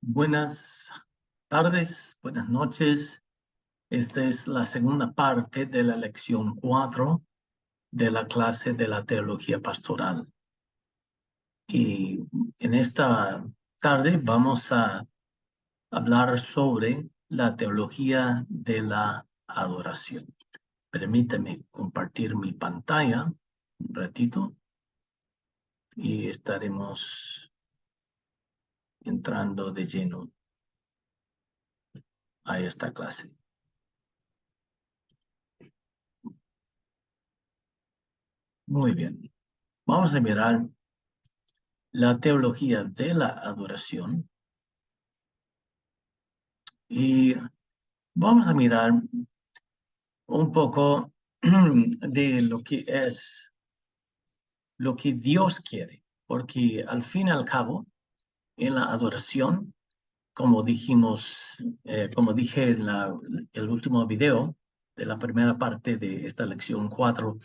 Buenas tardes, buenas noches. Esta es la segunda parte de la lección 4 de la clase de la teología pastoral. Y en esta tarde vamos a hablar sobre la teología de la adoración. Permíteme compartir mi pantalla un ratito y estaremos entrando de lleno a esta clase. Muy bien. Vamos a mirar la teología de la adoración y vamos a mirar un poco de lo que es lo que Dios quiere, porque al fin y al cabo en la adoración, como dijimos, como dije en el último video de la primera parte de esta lección 4,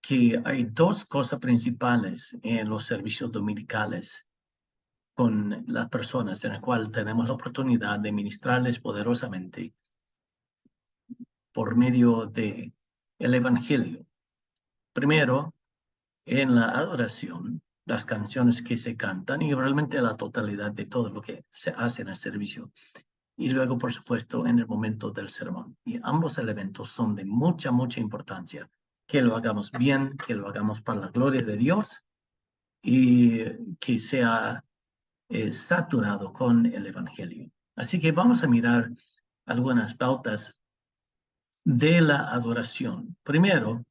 que hay dos cosas principales en los servicios dominicales con las personas en el cual tenemos la oportunidad de ministrarles poderosamente por medio de el evangelio. Primero, en la adoración, las canciones que se cantan y realmente la totalidad de todo lo que se hace en el servicio. Y luego, por supuesto, en el momento del sermón. Y ambos elementos son de mucha, mucha importancia. Que lo hagamos bien, que lo hagamos para la gloria de Dios y que sea saturado con el evangelio. Así que vamos a mirar algunas pautas de la adoración. Primero,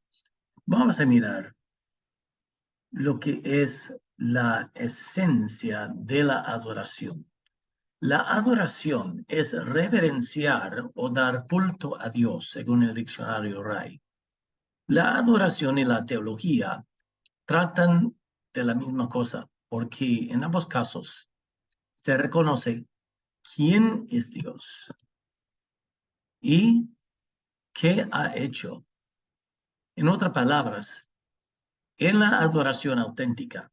vamos a mirar lo que es la esencia de la adoración. La adoración es reverenciar o dar culto a Dios, según el diccionario RAI. La adoración y la teología tratan de la misma cosa, porque en ambos casos se reconoce quién es Dios y qué ha hecho. En otras palabras, en la adoración auténtica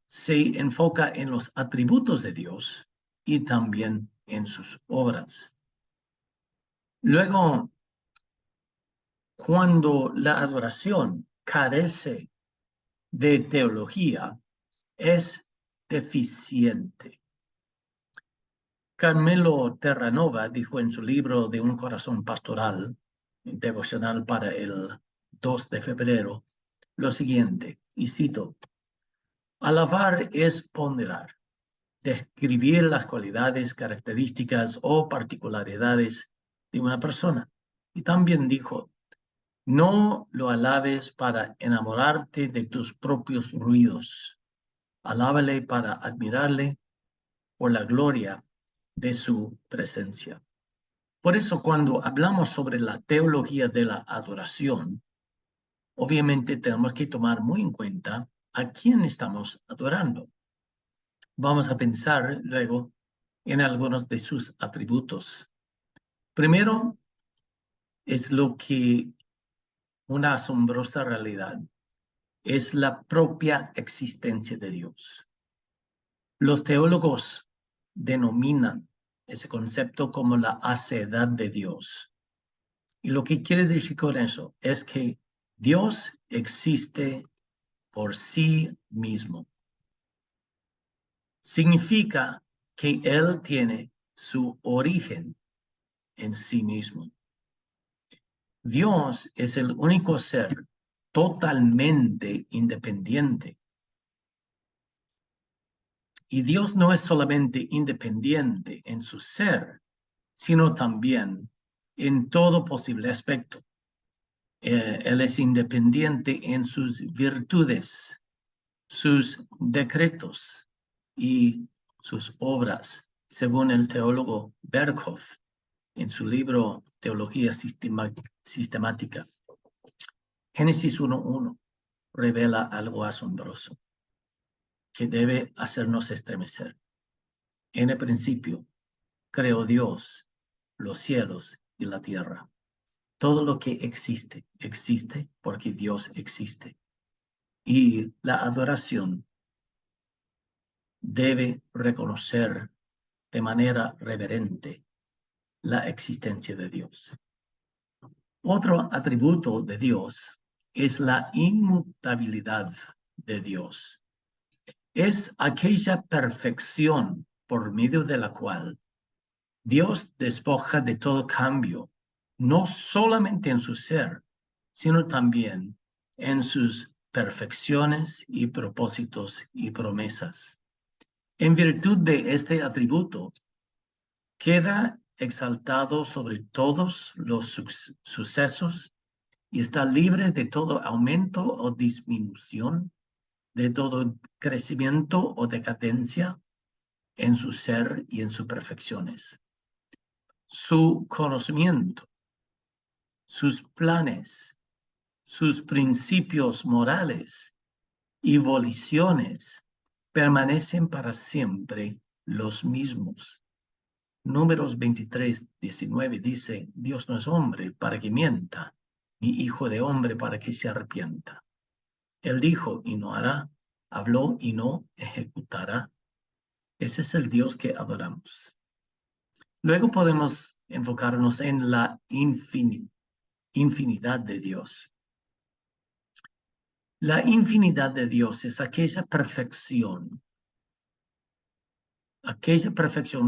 se enfoca en los atributos de Dios y también en sus obras. Luego, cuando la adoración carece de teología, es deficiente. Carmelo Terranova dijo en su libro De un corazón pastoral, devocional para el 2 de febrero, lo siguiente, y cito: alabar es ponderar, describir las cualidades, características o particularidades de una persona. Y también dijo: no lo alabes para enamorarte de tus propios ruidos. Alábale para admirarle por la gloria de su presencia. Por eso, cuando hablamos sobre la teología de la adoración, obviamente tenemos que tomar muy en cuenta a quién estamos adorando. Vamos a pensar luego en algunos de sus atributos. Primero, es lo que una asombrosa realidad es la propia existencia de Dios. Los teólogos denominan ese concepto como la aceidad de Dios. Y lo que quiere decir con eso es que Dios existe por sí mismo. Significa que Él tiene su origen en sí mismo. Dios es el único ser totalmente independiente. Y Dios no es solamente independiente en su ser, sino también en todo posible aspecto. Él es independiente en sus virtudes, sus decretos y sus obras, según el teólogo Berkhoff en su libro Teología Sistemática. Génesis 1:1 revela algo asombroso que debe hacernos estremecer. En el principio creó Dios los cielos y la tierra. Todo lo que existe, existe porque Dios existe. Y la adoración debe reconocer de manera reverente la existencia de Dios. Otro atributo de Dios es la inmutabilidad de Dios. Es aquella perfección por medio de la cual Dios despoja de todo cambio, no solamente en su ser, sino también en sus perfecciones y propósitos y promesas. En virtud de este atributo, queda exaltado sobre todos los sucesos y está libre de todo aumento o disminución, de todo crecimiento o decadencia en su ser y en sus perfecciones. Su conocimiento, sus planes, sus principios morales y voliciones permanecen para siempre los mismos. Números 23:19 dice, Dios no es hombre para que mienta, ni hijo de hombre para que se arrepienta. Él dijo y no hará, habló y no ejecutará. Ese es el Dios que adoramos. Luego podemos enfocarnos en la infinidad de Dios. La infinidad de Dios es aquella perfección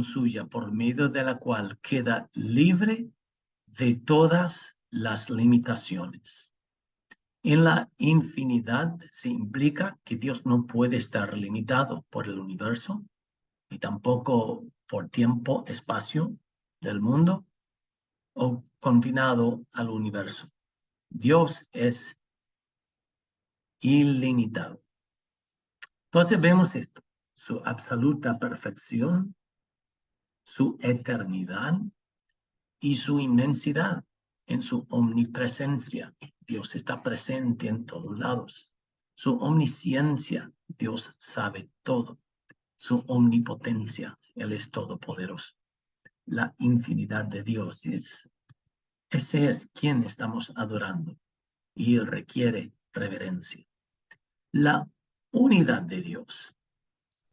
suya por medio de la cual queda libre de todas las limitaciones. En la infinidad se implica que Dios no puede estar limitado por el universo y tampoco por tiempo, espacio del mundo o confinado al universo. Dios es ilimitado. Entonces vemos esto, su absoluta perfección, su eternidad y su inmensidad en su omnipresencia. Dios está presente en todos lados. Su omnisciencia, Dios sabe todo. Su omnipotencia, Él es todopoderoso. La infinidad de Dios ese es quien estamos adorando y requiere reverencia. La unidad de Dios.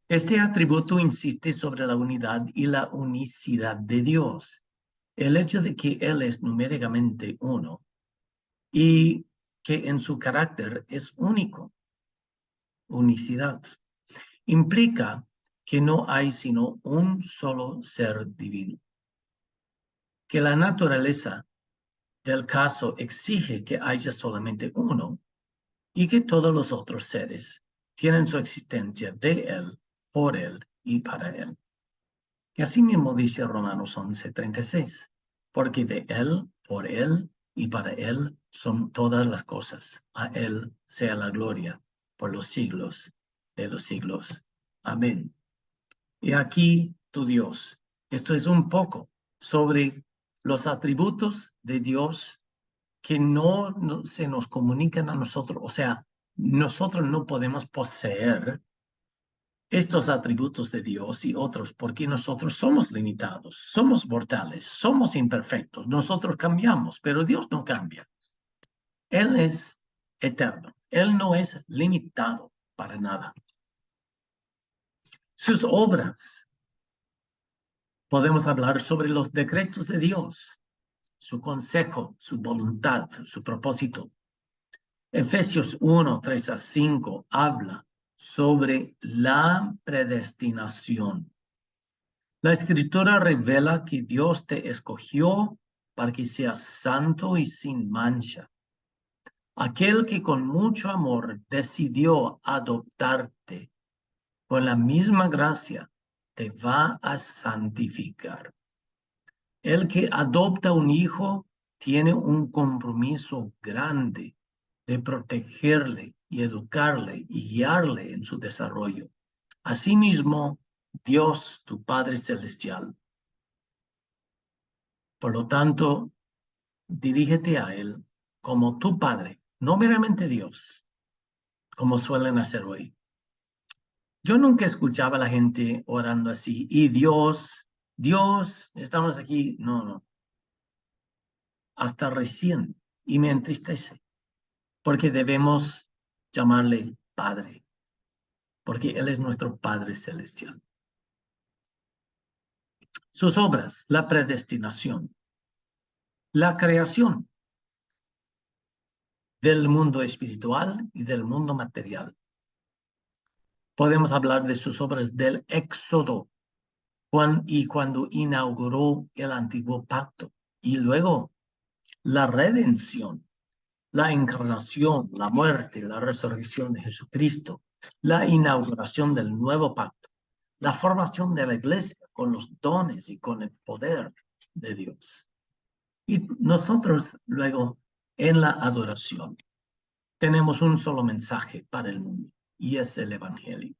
Este atributo insiste sobre la unidad y la unicidad de Dios. El hecho de que Él es numéricamente uno y que en su carácter es único, unicidad, implica que no hay sino un solo ser divino. Que la naturaleza del caso exige que haya solamente uno y que todos los otros seres tienen su existencia de Él, por Él y para Él. Y así mismo dice Romanos 11:36, porque de Él, por Él y para Él son todas las cosas. A Él sea la gloria por los siglos de los siglos. Amén. Y aquí tu Dios. Esto es un poco sobre los atributos de Dios que no se nos comunican a nosotros. O sea, nosotros no podemos poseer estos atributos de Dios y otros, porque nosotros somos limitados, somos mortales, somos imperfectos, nosotros cambiamos, pero Dios no cambia. Él es eterno, Él no es limitado para nada. Sus obras, podemos hablar sobre los decretos de Dios, su consejo, su voluntad, su propósito. Efesios 1:3-5 habla sobre la predestinación. La Escritura revela que Dios te escogió para que seas santo y sin mancha. Aquel que con mucho amor decidió adoptarte, con la misma gracia te va a santificar. El que adopta un hijo tiene un compromiso grande de protegerle y educarle y guiarle en su desarrollo. Asimismo, Dios, tu Padre Celestial. Por lo tanto, dirígete a Él como tu Padre, no meramente Dios, como suelen hacer hoy. Yo nunca escuchaba a la gente orando así, y Dios, estamos aquí. No, hasta recién, y me entristece, porque debemos llamarle Padre, porque Él es nuestro Padre Celestial. Sus obras, la predestinación, la creación del mundo espiritual y del mundo material. Podemos hablar de sus obras del Éxodo cuando inauguró el antiguo pacto, y luego la redención, la encarnación, la muerte, la resurrección de Jesucristo, la inauguración del nuevo pacto, la formación de la iglesia con los dones y con el poder de Dios. Y nosotros luego en la adoración tenemos un solo mensaje para el mundo y es el Evangelio.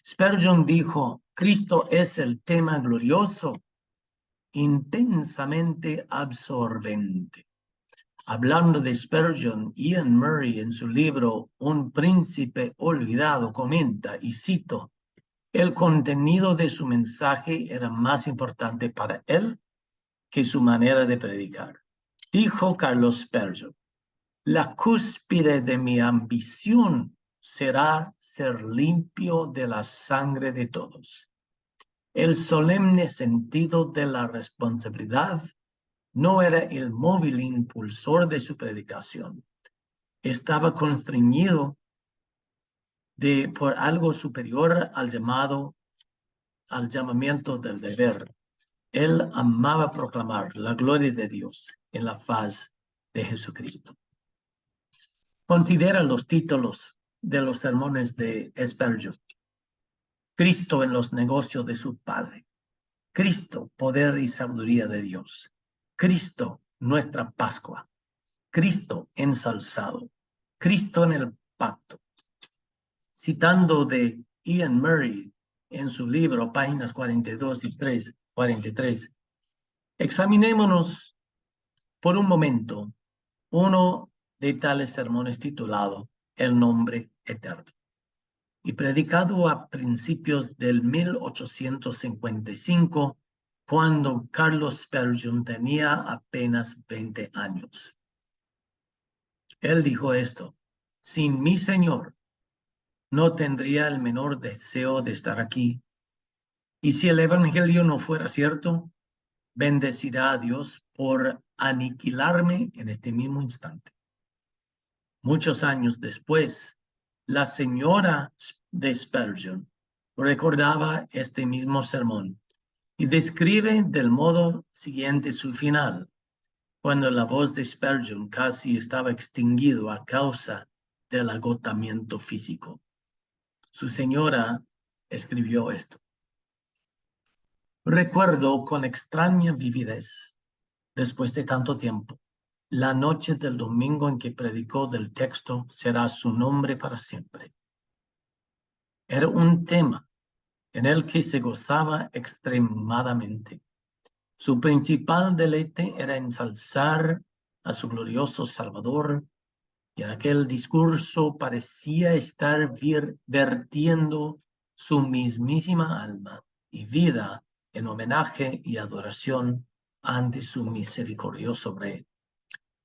Spurgeon dijo, Cristo es el tema glorioso, intensamente absorbente. Hablando de Spurgeon, Ian Murray en su libro Un príncipe olvidado comenta, y cito, el contenido de su mensaje era más importante para él que su manera de predicar. Dijo Carlos Spurgeon, la cúspide de mi ambición será ser limpio de la sangre de todos. El solemne sentido de la responsabilidad no era el móvil impulsor de su predicación. Estaba constreñido por algo superior al llamamiento del deber. Él amaba proclamar la gloria de Dios en la faz de Jesucristo. Considera los títulos de los sermones de Spurgeon. Cristo en los negocios de su Padre. Cristo, poder y sabiduría de Dios. Cristo, nuestra Pascua. Cristo ensalzado. Cristo en el pacto. Citando de Ian Murray en su libro, páginas 42 y 43, examinémonos por un momento uno de tales sermones titulado El nombre eterno y predicado a principios del 1855 cuando Carlos Spurgeon tenía apenas 20 años. Él dijo esto, sin mi Señor no tendría el menor deseo de estar aquí, y si el evangelio no fuera cierto, bendecirá a Dios por aniquilarme en este mismo instante. Muchos años después, la señora de Spurgeon recordaba este mismo sermón y describe del modo siguiente su final, cuando la voz de Spurgeon casi estaba extinguido a causa del agotamiento físico. Su señora escribió esto. Recuerdo con extraña vividez, después de tanto tiempo, la noche del domingo en que predicó del texto será su nombre para siempre. Era un tema en el que se gozaba extremadamente. Su principal deleite era ensalzar a su glorioso Salvador, y en aquel discurso parecía estar vertiendo su mismísima alma y vida en homenaje y adoración ante su misericordioso Rey.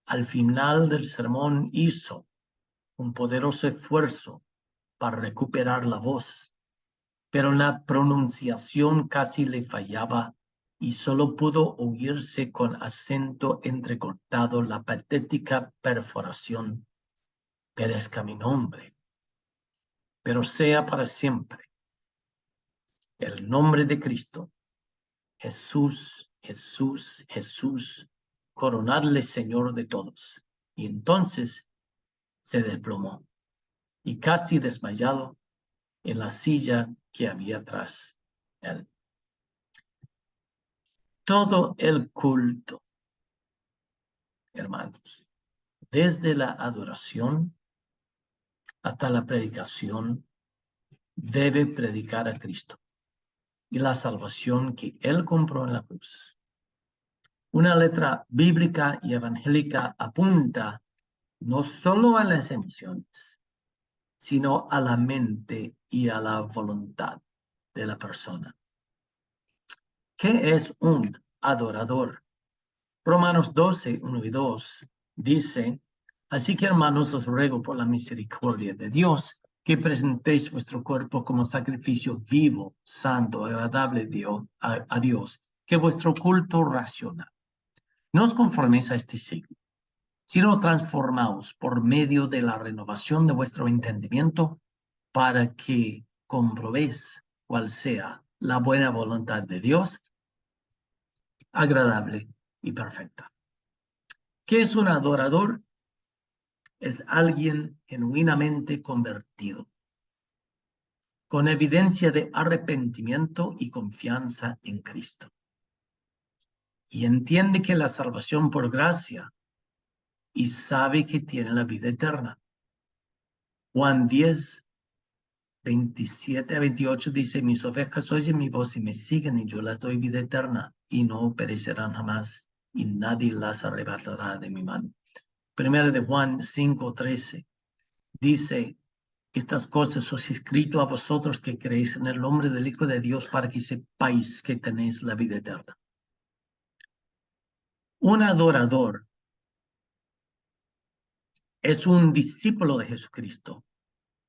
Al final del sermón hizo un poderoso esfuerzo para recuperar la voz, pero la pronunciación casi le fallaba y solo pudo oírse con acento entrecortado la patética perforación. Perezca mi nombre, pero sea para siempre el nombre de Cristo. Jesús, Jesús, Jesús, coronadle Señor de todos. Y entonces se desplomó y casi desmayado en la silla que había tras él. Todo el culto, hermanos, desde la adoración hasta la predicación, debe predicar a Cristo y la salvación que Él compró en la cruz. Una letra bíblica y evangélica apunta no solo a las emociones, sino a la mente y a la voluntad de la persona. ¿Qué es un adorador? Romanos 12, 1 y 2 dice, así que hermanos os ruego por la misericordia de Dios que presentéis vuestro cuerpo como sacrificio vivo, santo, agradable a Dios, que vuestro culto racional. No os conforméis a este siglo, sino transformaos por medio de la renovación de vuestro entendimiento, para que comprobéis cuál sea la buena voluntad de Dios, agradable y perfecta. ¿Qué es un adorador? Es alguien genuinamente convertido, con evidencia de arrepentimiento y confianza en Cristo. Y entiende que la salvación por gracia y sabe que tiene la vida eterna. Juan 10, 27 a 28 dice, mis ovejas oyen mi voz y me siguen y yo las doy vida eterna y no perecerán jamás y nadie las arrebatará de mi mano. Primera de Juan 5:13 dice, estas cosas os he escrito a vosotros que creéis en el nombre del Hijo de Dios para que sepáis que tenéis la vida eterna. Un adorador es un discípulo de Jesucristo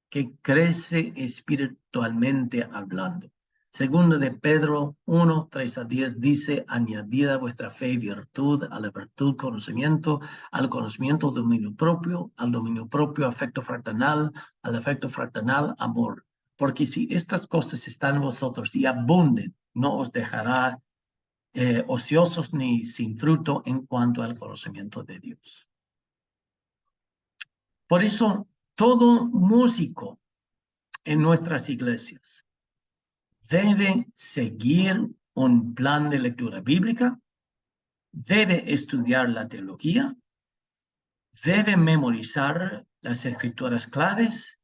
que crece espiritualmente hablando. Segundo de Pedro 1, 3 a 10 dice, añadid a vuestra fe virtud, a la virtud conocimiento, al conocimiento dominio propio, al dominio propio afecto fraternal, al afecto fraternal amor. Porque si estas cosas están en vosotros y abunden, no os dejará ociosos ni sin fruto en cuanto al conocimiento de Dios. Por eso, todo músico en nuestras iglesias debe seguir un plan de lectura bíblica, debe estudiar la teología, debe memorizar las escrituras claves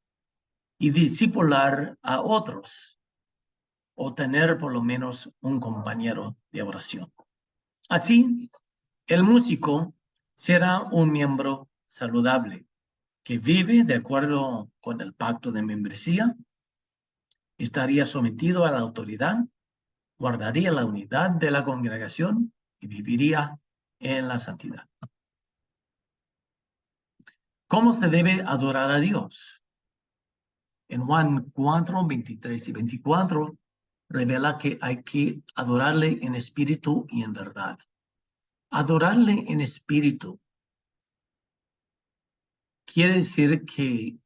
y discipular a otros o tener por lo menos un compañero de oración. Así, el músico será un miembro saludable que vive de acuerdo con el pacto de membresía, estaría sometido a la autoridad, guardaría la unidad de la congregación y viviría en la santidad. ¿Cómo se debe adorar a Dios? En Juan 4, 23 y 24 revela que hay que adorarle en espíritu y en verdad. Adorarle en espíritu quiere decir que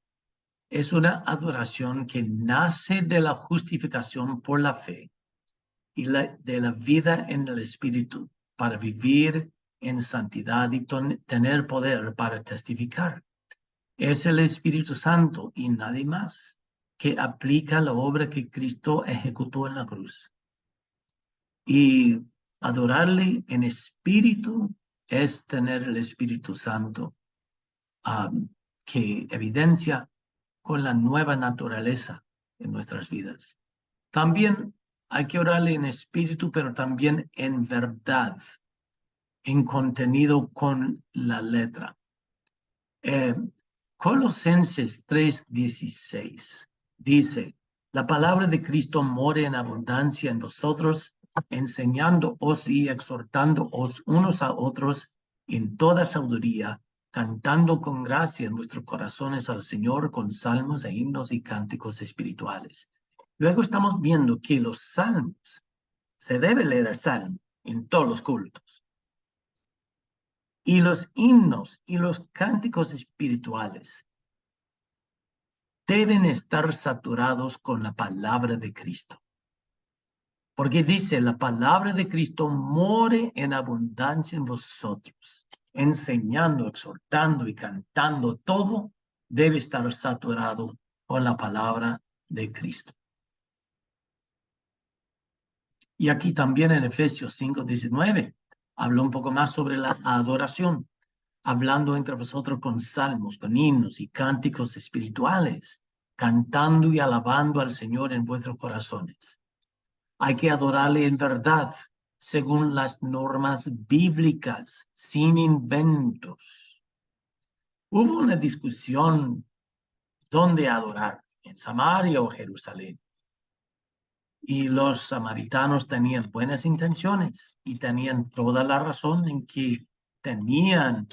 es una adoración que nace de la justificación por la fe y de la vida en el espíritu para vivir en santidad y tener poder para testificar. Es el Espíritu Santo y nadie más que aplica la obra que Cristo ejecutó en la cruz. Y adorarle en espíritu es tener el Espíritu Santo que evidencia con la nueva naturaleza en nuestras vidas. También hay que orarle en espíritu, pero también en verdad, en contenido con la letra. Colosenses 3:16 dice, la palabra de Cristo more en abundancia en vosotros, enseñándoos y exhortándoos unos a otros en toda sabiduría, cantando con gracia en vuestros corazones al Señor con salmos e himnos y cánticos espirituales. Luego estamos viendo que los salmos, se debe leer el salmo en todos los cultos. Y los himnos y los cánticos espirituales deben estar saturados con la palabra de Cristo. Porque dice, la palabra de Cristo more en abundancia en vosotros, enseñando, exhortando y cantando, todo debe estar saturado con la palabra de Cristo. Y aquí también en Efesios 5:19 habla un poco más sobre la adoración, hablando entre vosotros con salmos, con himnos y cánticos espirituales, cantando y alabando al Señor en vuestros corazones. Hay que adorarle en verdad, según las normas bíblicas, sin inventos. Hubo una discusión dónde adorar, en Samaria o Jerusalén. Y los samaritanos tenían buenas intenciones y tenían toda la razón en que tenían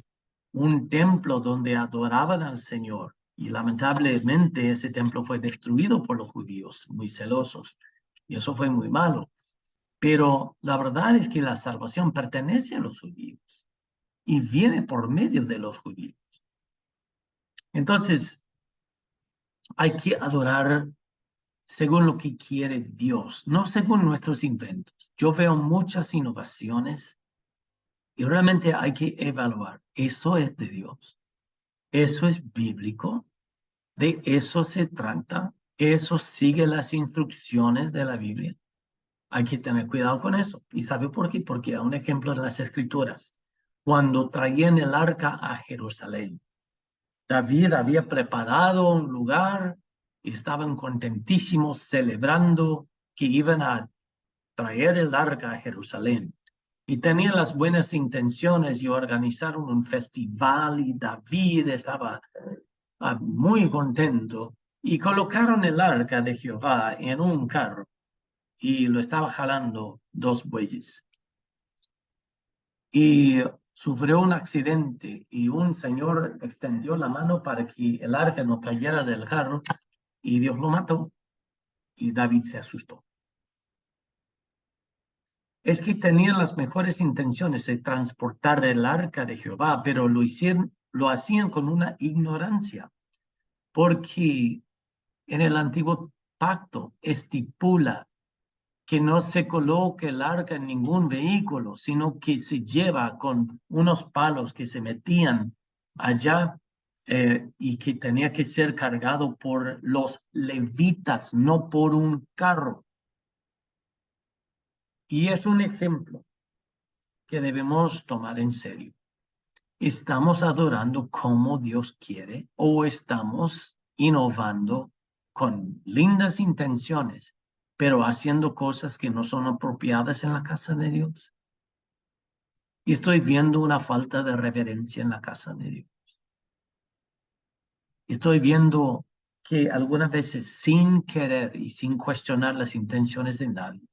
un templo donde adoraban al Señor Y lamentablemente ese templo fue destruido por los judíos, muy celosos. Y eso fue muy malo. Pero la verdad es que la salvación pertenece a los judíos y viene por medio de los judíos. Entonces, hay que adorar según lo que quiere Dios, no según nuestros inventos. Yo veo muchas innovaciones y realmente hay que evaluar. ¿Eso es de Dios? ¿Eso es bíblico? ¿De eso se trata? ¿Eso sigue las instrucciones de la Biblia? Hay que tener cuidado con eso. ¿Y sabe por qué? Porque hay un ejemplo en las Escrituras. Cuando traían el arca a Jerusalén, David había preparado un lugar y estaban contentísimos celebrando que iban a traer el arca a Jerusalén. Y tenían las buenas intenciones y organizaron un festival y David estaba muy contento y colocaron el arca de Jehová en un carro y lo estaba jalando dos bueyes. Y sufrió un accidente y un señor extendió la mano para que el arca no cayera del carro y Dios lo mató y David se asustó. Es que tenían las mejores intenciones de transportar el arca de Jehová, pero lo hacían con una ignorancia, porque en el antiguo pacto estipula que no se coloque el arca en ningún vehículo, sino que se lleva con unos palos que se metían allá y que tenía que ser cargado por los levitas, no por un carro. Y es un ejemplo que debemos tomar en serio. ¿Estamos adorando como Dios quiere o estamos innovando con lindas intenciones, pero haciendo cosas que no son apropiadas en la casa de Dios? Y estoy viendo una falta de reverencia en la casa de Dios. Estoy viendo que algunas veces sin querer y sin cuestionar las intenciones de nadie,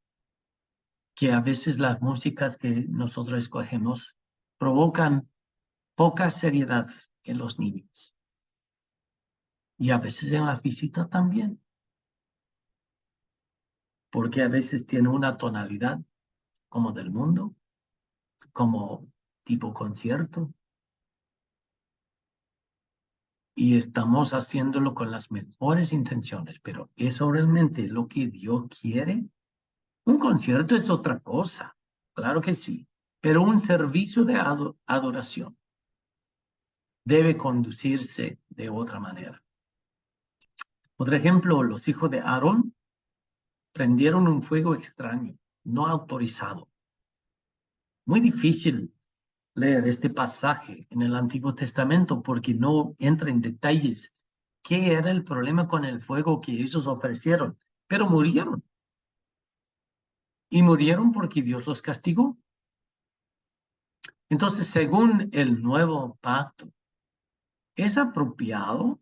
que a veces las músicas que nosotros escogemos provocan poca seriedad en los niños. Y a veces en las visitas también, porque a veces tiene una tonalidad como del mundo, como tipo concierto, y estamos haciéndolo con las mejores intenciones, pero ¿eso realmente es lo que Dios quiere? Un concierto es otra cosa, claro que sí, pero un servicio de adoración debe conducirse de otra manera. Por ejemplo, los hijos de Aarón prendieron un fuego extraño, no autorizado. Muy difícil leer este pasaje en el Antiguo Testamento porque no entra en detalles qué era el problema con el fuego que ellos ofrecieron, pero murieron. Y murieron porque Dios los castigó. Entonces, según el nuevo pacto, ¿es apropiado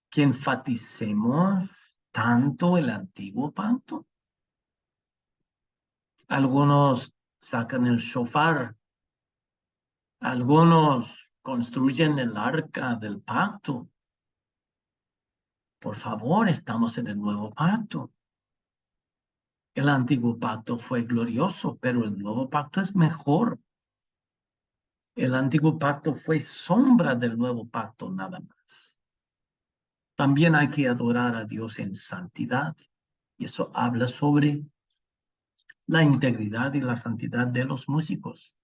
que enfaticemos tanto el antiguo pacto? Algunos sacan el shofar, algunos construyen el arca del pacto. Por favor, estamos en el nuevo pacto. El antiguo pacto fue glorioso, pero el nuevo pacto es mejor. El antiguo pacto fue sombra del nuevo pacto, nada más. También hay que adorar a Dios en santidad. Y eso habla sobre la integridad y la santidad de los músicos.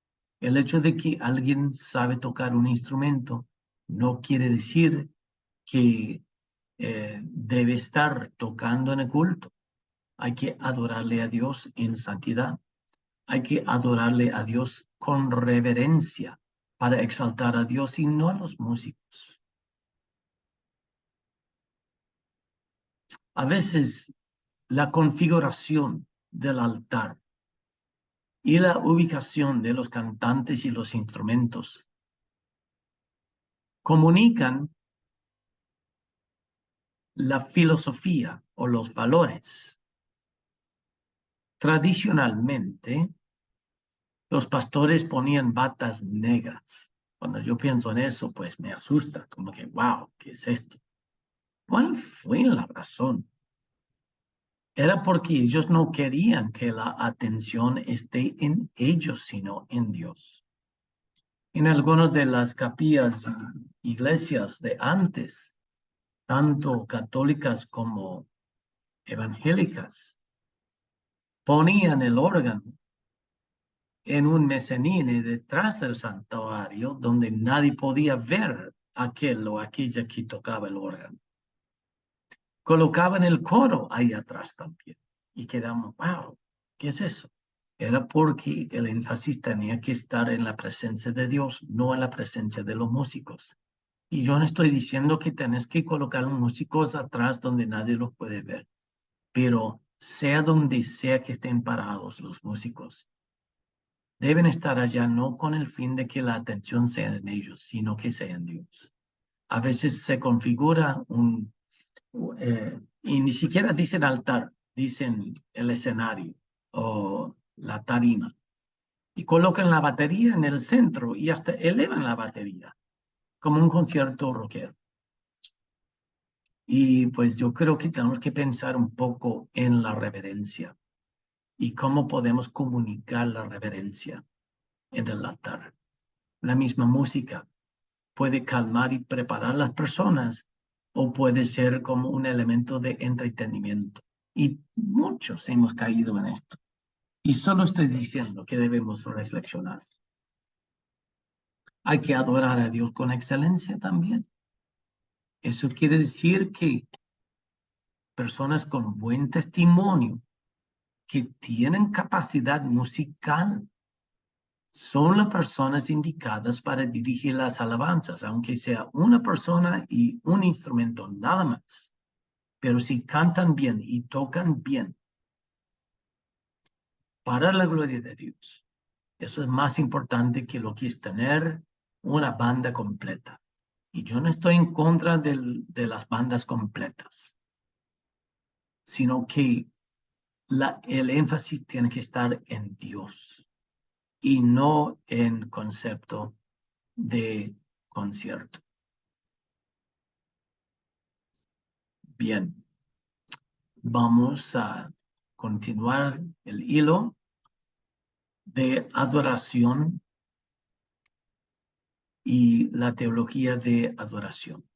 El hecho de que alguien sabe tocar un instrumento no quiere decir que debe estar tocando en el culto. Hay que adorarle a Dios en santidad. Hay que adorarle a Dios con reverencia para exaltar a Dios y no a los músicos. A veces la configuración del altar y la ubicación de los cantantes y los instrumentos comunican la filosofía o los valores. Tradicionalmente, los pastores ponían batas negras. Cuando yo pienso en eso, pues me asusta, como que, wow, ¿qué es esto? ¿Cuál fue la razón? Era porque ellos no querían que la atención esté en ellos, sino en Dios. En algunas de las capillas y iglesias de antes, tanto católicas como evangélicas, ponían el órgano en un mezanine detrás del santuario donde nadie podía ver aquel o aquella que tocaba el órgano. Colocaban el coro ahí atrás también y quedamos, wow, ¿qué es eso? Era porque el énfasis tenía que estar en la presencia de Dios, no en la presencia de los músicos. Y yo no estoy diciendo que tenés que colocar los músicos atrás donde nadie los puede ver, pero sea donde sea que estén parados los músicos, deben estar allá no con el fin de que la atención sea en ellos, sino que sea en Dios. A veces se configura y ni siquiera dicen altar, dicen el escenario o la tarima. Y colocan la batería en el centro y hasta elevan la batería, como un concierto rockero. Y pues yo creo que tenemos que pensar un poco en la reverencia y cómo podemos comunicar la reverencia en el altar. La misma música puede calmar y preparar a las personas o puede ser como un elemento de entretenimiento. Y muchos hemos caído en esto. Y solo estoy diciendo que debemos reflexionar. Hay que adorar a Dios con excelencia también. Eso quiere decir que personas con buen testimonio, que tienen capacidad musical, son las personas indicadas para dirigir las alabanzas, aunque sea una persona y un instrumento nada más. Pero si cantan bien y tocan bien para la gloria de Dios, eso es más importante que lo que es tener una banda completa. Y yo no estoy en contra de las bandas completas, sino que el énfasis tiene que estar en Dios y no en concepto de concierto. Bien, vamos a continuar el hilo de adoración y la teología de adoración.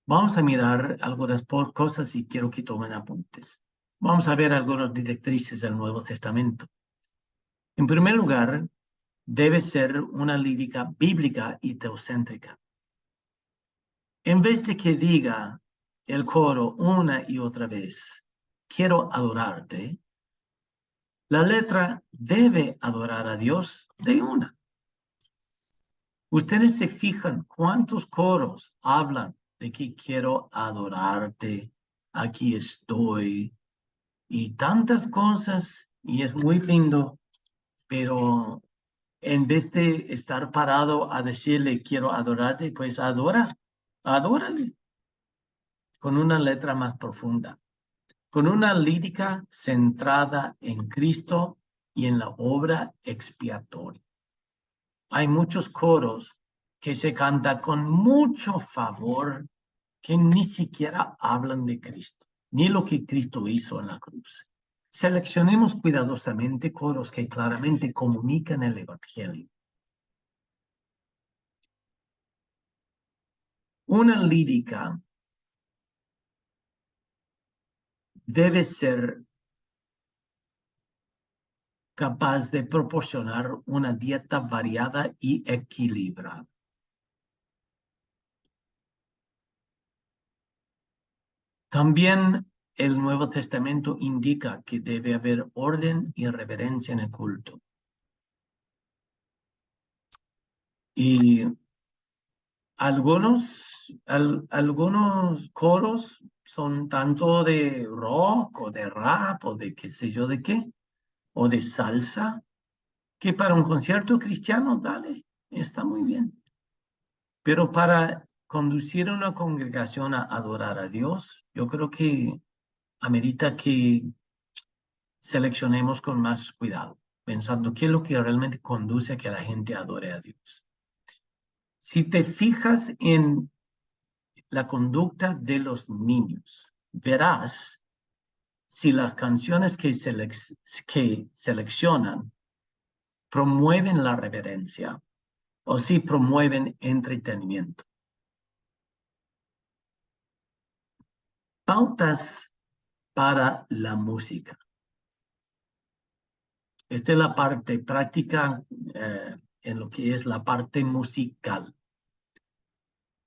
Vamos a mirar algunas cosas y quiero que tomen apuntes. Vamos a ver algunas directrices del Nuevo Testamento. En primer lugar, debe ser una lírica bíblica y teocéntrica. En vez de que diga el coro una y otra vez, quiero adorarte, la letra debe adorar a Dios de una. Ustedes se fijan cuántos coros hablan de que quiero adorarte, aquí estoy, y tantas cosas, y es muy lindo, pero en vez de estar parado a decirle quiero adorarte, pues adórale, con una letra más profunda, con una lírica centrada en Cristo y en la obra expiatoria. Hay muchos coros que se cantan con mucho favor, que ni siquiera hablan de Cristo, ni lo que Cristo hizo en la cruz. Seleccionemos cuidadosamente coros que claramente comunican el Evangelio. Una lírica debe ser capaz de proporcionar una dieta variada y equilibrada. También el Nuevo Testamento indica que debe haber orden y reverencia en el culto. Y algunos coros son tanto de rock o de rap o de qué sé yo de qué, o de salsa, que para un concierto cristiano, dale, está muy bien. Pero para conducir a una congregación a adorar a Dios, yo creo que amerita que seleccionemos con más cuidado, pensando qué es lo que realmente conduce a que la gente adore a Dios. Si te fijas en la conducta de los niños. Verás si las canciones que seleccionan promueven la reverencia o si promueven entretenimiento. Pautas para la música. Esta es la parte práctica en lo que es la parte musical.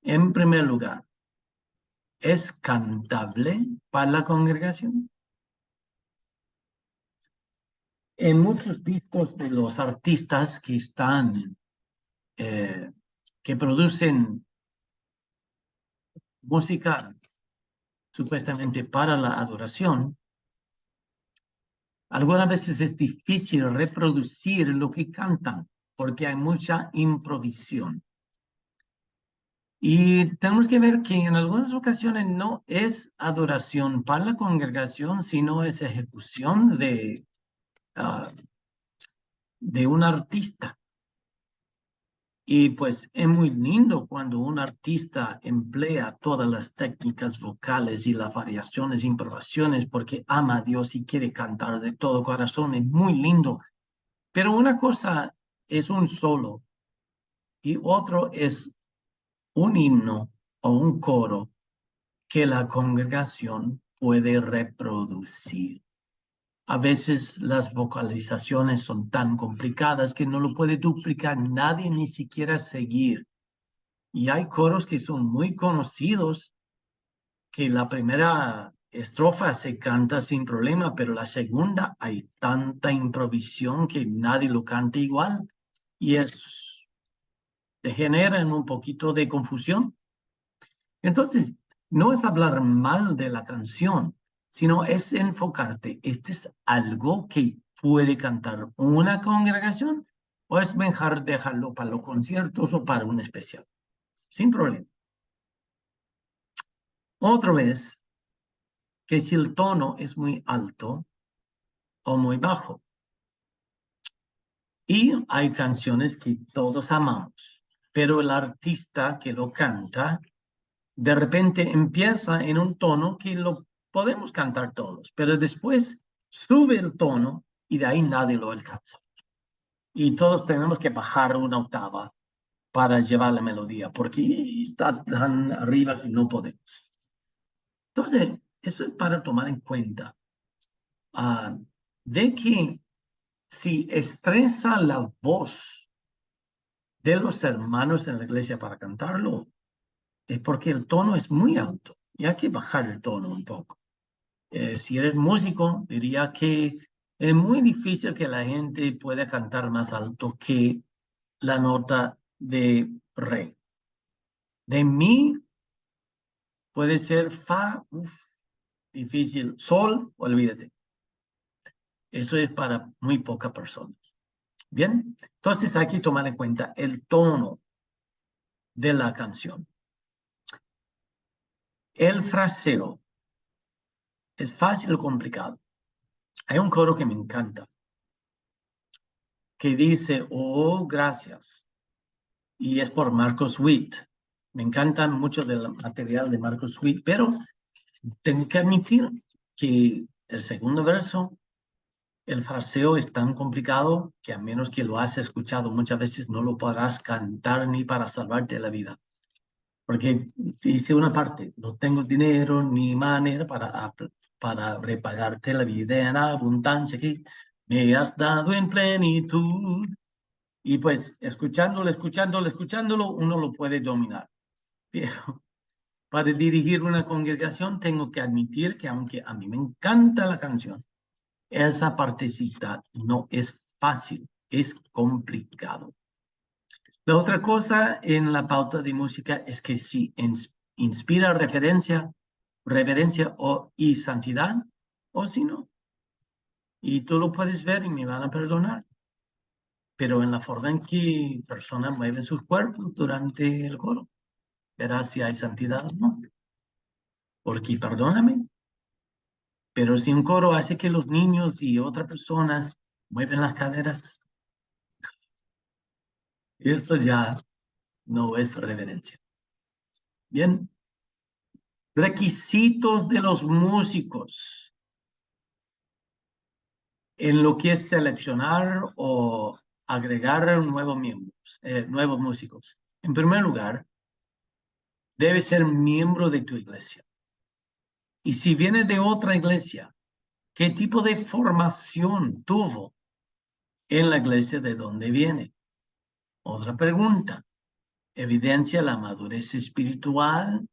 En primer lugar, ¿es cantable para la congregación? En muchos discos de los artistas que están, que producen música supuestamente para la adoración, algunas veces es difícil reproducir lo que cantan porque hay mucha improvisación. Y tenemos que ver que en algunas ocasiones no es adoración para la congregación, sino es ejecución de un artista. Y pues es muy lindo cuando un artista emplea todas las técnicas vocales y las variaciones, improvisaciones, porque ama a Dios y quiere cantar de todo corazón. Es muy lindo. Pero una cosa es un solo y otro es un himno o un coro que la congregación puede reproducir. A veces las vocalizaciones son tan complicadas que no lo puede duplicar nadie, ni siquiera seguir. Y hay coros que son muy conocidos, que la primera estrofa se canta sin problema, pero la segunda hay tanta improvisación que nadie lo canta igual. Y te genera un poquito de confusión. Entonces, no es hablar mal de la canción, sino es enfocarte. ¿Este es algo que puede cantar una congregación o es mejor dejarlo para los conciertos o para un especial? Sin problema. Otra vez, que si el tono es muy alto o muy bajo. Y hay canciones que todos amamos, pero el artista que lo canta de repente empieza en un tono que lo podemos cantar todos, pero después sube el tono y de ahí nadie lo alcanza. Y todos tenemos que bajar una octava para llevar la melodía, porque está tan arriba que no podemos. Entonces, eso es para tomar en cuenta de que si estresa la voz de los hermanos en la iglesia para cantarlo, es porque el tono es muy alto y hay que bajar el tono un poco. Si eres músico, diría que es muy difícil que la gente pueda cantar más alto que la nota de re. De mi puede ser fa, difícil, sol, olvídate. Eso es para muy pocas personas. Bien, entonces hay que tomar en cuenta el tono de la canción. El fraseo es fácil o complicado. Hay un coro que me encanta, que dice, oh, gracias. Y es por Marcos Witt. Me encanta mucho del material de Marcos Witt, pero tengo que admitir que el segundo verso, el fraseo es tan complicado que a menos que lo has escuchado muchas veces no lo podrás cantar ni para salvarte la vida. Porque dice una parte, no tengo dinero ni manera para repagarte la vida en abundancia que me has dado en plenitud. Y pues escuchándolo, uno lo puede dominar. Pero para dirigir una congregación tengo que admitir que aunque a mí me encanta la canción, esa partecita no es fácil, es complicado. La otra cosa en la pauta de música es que si inspira reverencia y santidad, o si no. Y tú lo puedes ver y me van a perdonar. Pero en la forma en que personas mueven sus cuerpos durante el coro, verás si hay santidad o no. Porque perdóname, pero si un coro hace que los niños y otras personas mueven las caderas, eso ya no es reverencia. Bien, Requisitos de los músicos en lo que es seleccionar o agregar nuevos músicos. En primer lugar, debe ser miembro de tu iglesia. Y si viene de otra iglesia, ¿qué tipo de formación tuvo en la iglesia de donde viene? Otra pregunta. ¿Evidencia la madurez espiritual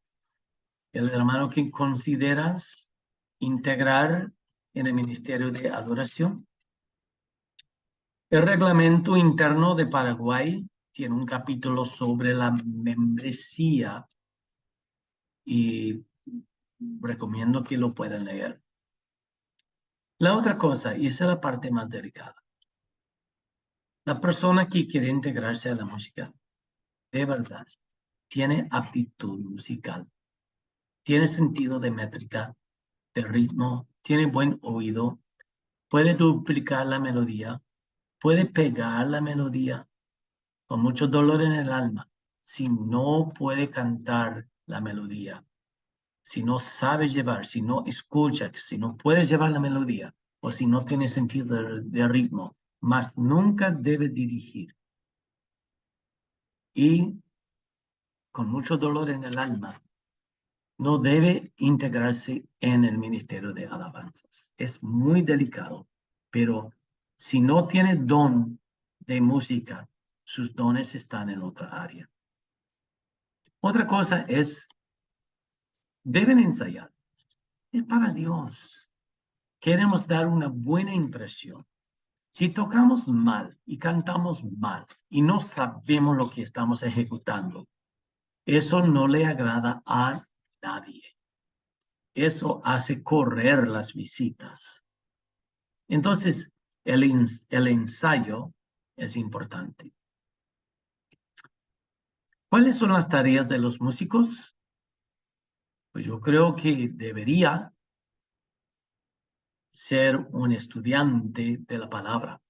el hermano que consideras integrar en el ministerio de adoración? El reglamento interno de Paraguay tiene un capítulo sobre la membresía y recomiendo que lo puedan leer. La otra cosa, y esa es la parte más delicada, la persona que quiere integrarse a la música, de verdad, tiene aptitud musical, tiene sentido de métrica, de ritmo, tiene buen oído, puede duplicar la melodía, puede pegar la melodía con mucho dolor en el alma. Si no puede cantar la melodía, si no sabe llevar, si no escucha, si no puede llevar la melodía, o si no tiene sentido de ritmo, más nunca debe dirigir. Y con mucho dolor en el alma, no debe integrarse en el ministerio de alabanzas. Es muy delicado, pero si no tiene don de música, sus dones están en otra área. Otra cosa es, deben ensayar. Es para Dios. Queremos dar una buena impresión. Si tocamos mal y cantamos mal y no sabemos lo que estamos ejecutando, eso no le agrada a nadie. Eso hace correr las visitas. Entonces, el ensayo es importante. ¿Cuáles son las tareas de los músicos? Pues yo creo que debería ser un estudiante de la palabra.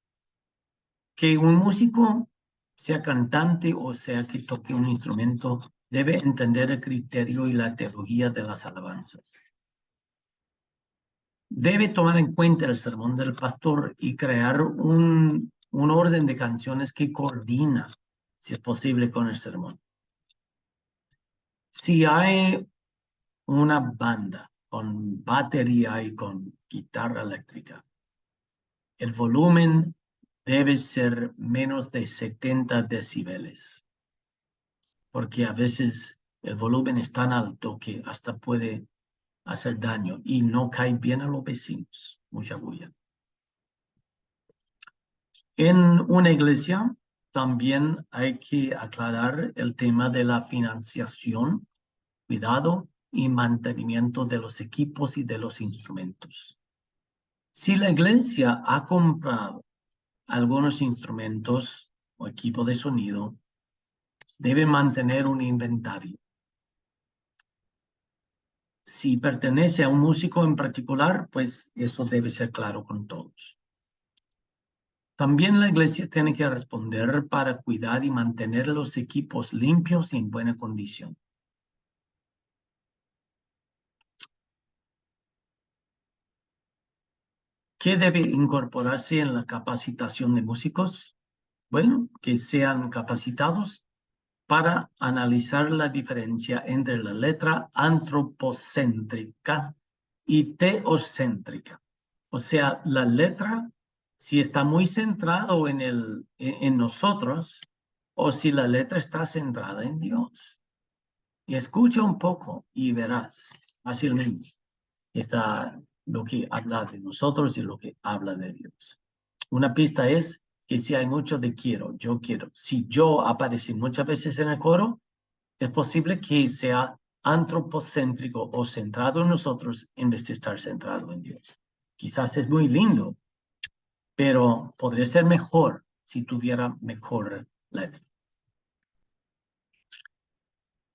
Que un músico, sea cantante o sea que toque un instrumento, debe entender el criterio y la teología de las alabanzas. Debe tomar en cuenta el sermón del pastor y crear un orden de canciones que coordina, si es posible, con el sermón. Si hay una banda con batería y con guitarra eléctrica, el volumen debe ser menos de 70 decibeles, porque a veces el volumen es tan alto que hasta puede hacer daño y no cae bien a los vecinos. Mucha bulla. En una iglesia también hay que aclarar el tema de la financiación, cuidado y mantenimiento de los equipos y de los instrumentos. Si la iglesia ha comprado algunos instrumentos o equipo de sonido, debe mantener un inventario. Si pertenece a un músico en particular, pues eso debe ser claro con todos. También la iglesia tiene que responder para cuidar y mantener los equipos limpios y en buena condición. ¿Qué debe incorporarse en la capacitación de músicos? Bueno, que sean capacitados para analizar la diferencia entre la letra antropocéntrica y teocéntrica. O sea, la letra, si está muy centrado en nosotros, o si la letra está centrada en Dios. Y escucha un poco y verás fácilmente está lo que habla de nosotros y lo que habla de Dios. Una pista es que si hay mucho de quiero, yo quiero. Si yo aparece muchas veces en el coro, es posible que sea antropocéntrico o centrado en nosotros en vez de estar centrado en Dios. Quizás es muy lindo, pero podría ser mejor si tuviera mejor letra.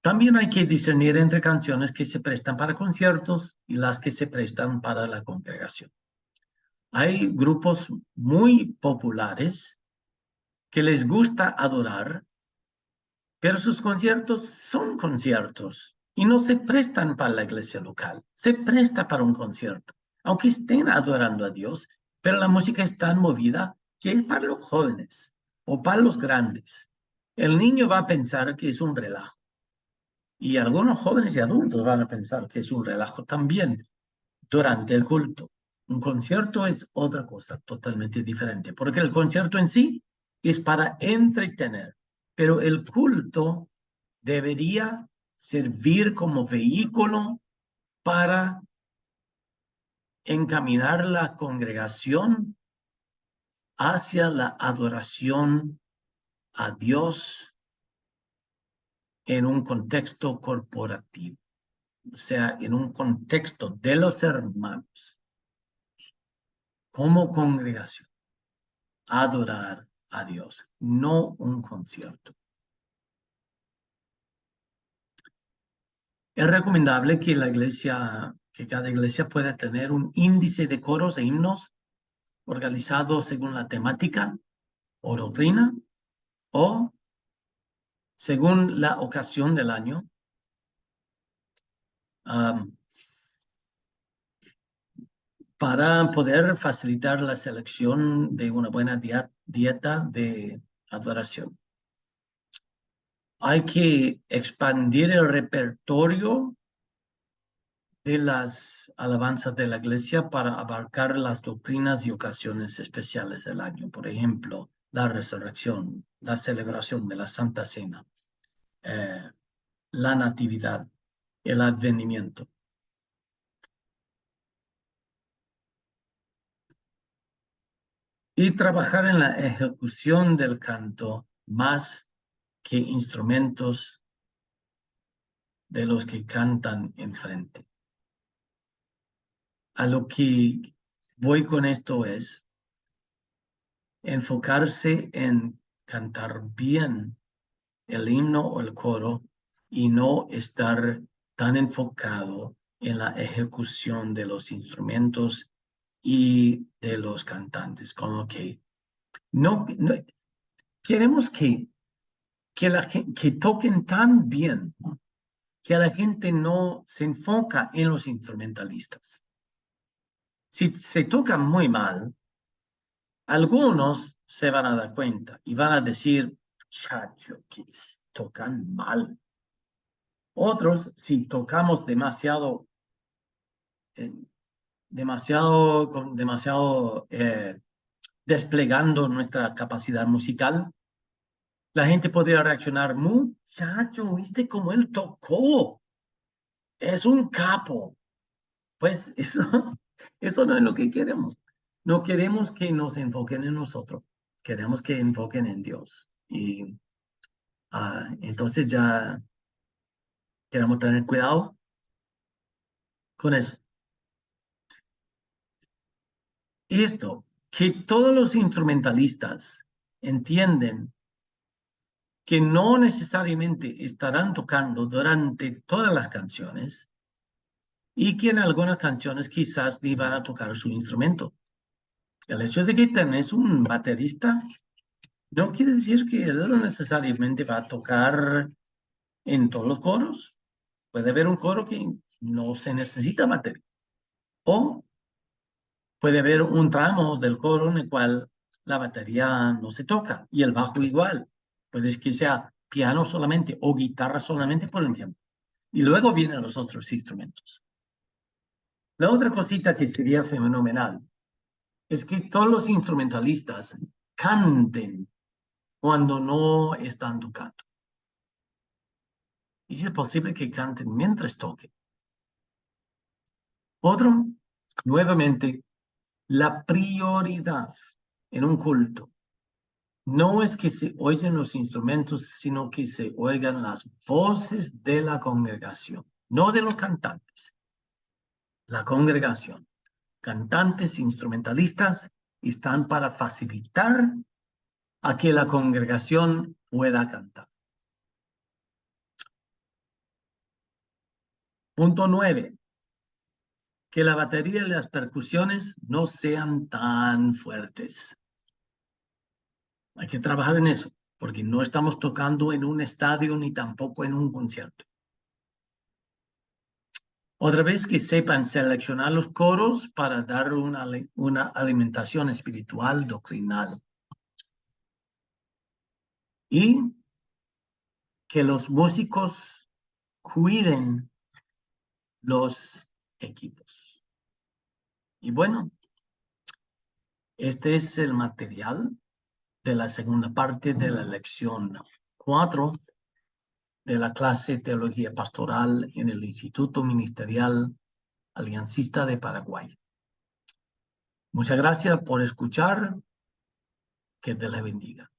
También hay que discernir entre canciones que se prestan para conciertos y las que se prestan para la congregación. Hay grupos muy populares que les gusta adorar, pero sus conciertos son conciertos y no se prestan para la iglesia local, se presta para un concierto, aunque estén adorando a Dios, pero la música es tan movida que es para los jóvenes o para los grandes. El niño va a pensar que es un relajo y algunos jóvenes y adultos van a pensar que es un relajo también durante el culto. Un concierto es otra cosa totalmente diferente, porque el concierto en sí es para entretener, pero el culto debería servir como vehículo para encaminar la congregación hacia la adoración a Dios en un contexto corporativo, o sea, en un contexto de los hermanos, como congregación, adorar a Dios, no un concierto. Es recomendable que cada iglesia pueda tener un índice de coros e himnos organizado según la temática o doctrina o según la ocasión del año. Para poder facilitar la selección de una buena dieta de adoración. Hay que expandir el repertorio de las alabanzas de la iglesia para abarcar las doctrinas y ocasiones especiales del año. Por ejemplo, la resurrección, la celebración de la Santa Cena, la Natividad, el Advenimiento. Y trabajar en la ejecución del canto más que instrumentos de los que cantan enfrente. A lo que voy con esto es enfocarse en cantar bien el himno o el coro y no estar tan enfocado en la ejecución de los instrumentos y de los cantantes, como que no queremos que toquen tan bien que la gente no se enfoca en los instrumentalistas. Si se toca muy mal, algunos se van a dar cuenta y van a decir, chacho, que tocan mal. Otros, si tocamos demasiado desplegando nuestra capacidad musical, la gente podría reaccionar, muchacho, ¿viste cómo él tocó? Es un capo. Pues eso, eso no es lo que queremos. No queremos que nos enfoquen en nosotros, queremos que enfoquen en Dios. Y entonces ya queremos tener cuidado con eso. Esto, que todos los instrumentalistas entienden que no necesariamente estarán tocando durante todas las canciones y que en algunas canciones quizás ni van a tocar su instrumento. El hecho de que tenés un baterista no quiere decir que él no necesariamente va a tocar en todos los coros. Puede haber un coro que no se necesita batería. O puede haber un tramo del coro en el cual la batería no se toca y el bajo igual. Puede que sea piano solamente o guitarra solamente por ejemplo. Y luego vienen los otros instrumentos. La otra cosita que sería fenomenal es que todos los instrumentalistas canten cuando no están tocando. Y si es posible que canten mientras toquen. Otro, nuevamente, la prioridad en un culto no es que se oigan los instrumentos, sino que se oigan las voces de la congregación, no de los cantantes. La congregación, cantantes, instrumentalistas, están para facilitar a que la congregación pueda cantar. Punto 9. Que la batería y las percusiones no sean tan fuertes. Hay que trabajar en eso, porque no estamos tocando en un estadio ni tampoco en un concierto. Otra vez que sepan seleccionar los coros para dar una alimentación espiritual doctrinal. Y que los músicos cuiden los equipos. Y bueno, este es el material de la segunda parte de la lección 4 de la clase Teología Pastoral en el Instituto Ministerial Aliancista de Paraguay. Muchas gracias por escuchar. Que Dios les bendiga.